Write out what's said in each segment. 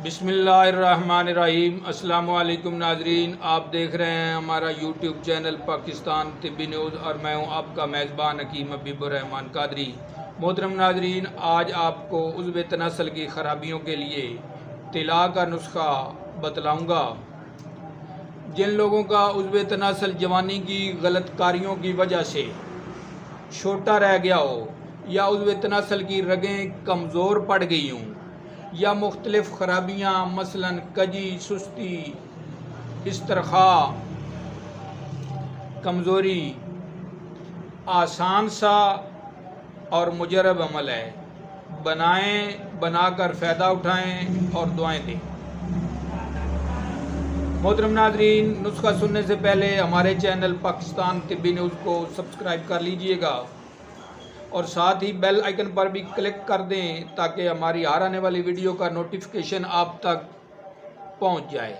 बिस्मिल्लाहिर्रहमानिर्रहीम। अस्सलाम वालेकुम नाजरीन, आप देख रहे हैं हमारा यूट्यूब चैनल पाकिस्तान तिब्बी न्यूज़ और मैं हूं आपका मेज़बान हकीम हबीबुर्रहमान कादरी। मोहतरम नाजरीन, आज आपको उज़्व तनासल की ख़राबियों के लिए तिला का नुस्खा बतलाऊँगा। जिन लोगों का उज़्व तनासल जवानी की गलत कारियों की वजह से छोटा रह गया हो, या उज़्व तनासल की रगें कमज़ोर पड़ गई हों, या मुख्तलिफ़ ख़राबियाँ मसलन कजी, सुस्ती, इस्तरखा, कमज़ोरी, आसान सा और मुजरब अमल है। बनाएं, बनाकर फ़ायदा उठाएं और दुआएं दें। मोहतरम नाज़रीन, नुस्खा सुनने से पहले हमारे चैनल पाकिस्तान तिब्बी न्यूज़ को सब्सक्राइब कर लीजिएगा और साथ ही बेल आइकन पर भी क्लिक कर दें ताकि हमारी हर आने वाली वीडियो का नोटिफिकेशन आप तक पहुंच जाए।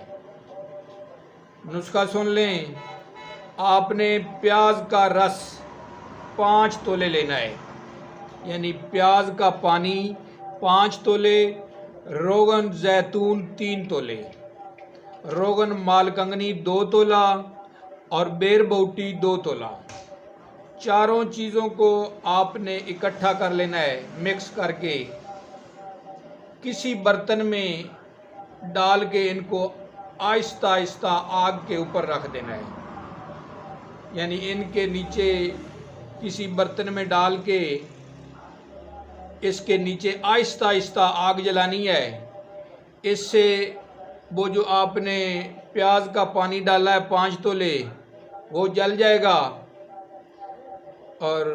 नुस्खा सुन लें। आपने प्याज का रस 5 तोले लेना है, यानी प्याज का पानी 5 तोले, रोगन जैतून 3 तोले, रोगन मालकंगनी 2 तोला और बेर बोटी 2 तोला। चारों चीज़ों को आपने इकट्ठा कर लेना है। मिक्स करके किसी बर्तन में डाल के इनको आहिस्ता आहिस्ता आग के ऊपर रख देना है, यानी इनके नीचे किसी बर्तन में डाल के इसके नीचे आहिस्ता आहिस्ता आग जलानी है। इससे वो जो आपने प्याज का पानी डाला है 5 तोले, वो जल जाएगा और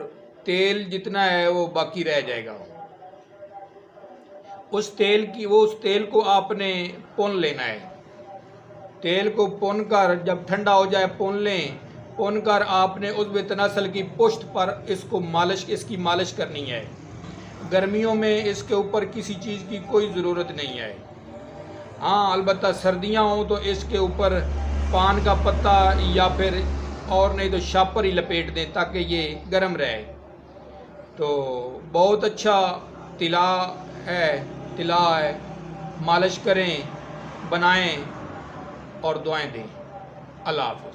तेल जितना है वो बाकी रह जाएगा। उस तेल को आपने भून लेना है। तेल को भून कर जब ठंडा हो जाए भून लें। भून कर आपने उज़्व तनासल की पुश्त पर इसकी मालिश करनी है। गर्मियों में इसके ऊपर किसी चीज़ की कोई ज़रूरत नहीं है। हाँ, अलबत्ता सर्दियाँ हों तो इसके ऊपर पान का पत्ता या फिर और नहीं तो शापर ही लपेट दें ताकि ये गर्म रहे। तो बहुत अच्छा तिला है। मालिश करें, बनाएं और दुआएं दें। अल्लाह हाफ़िज़।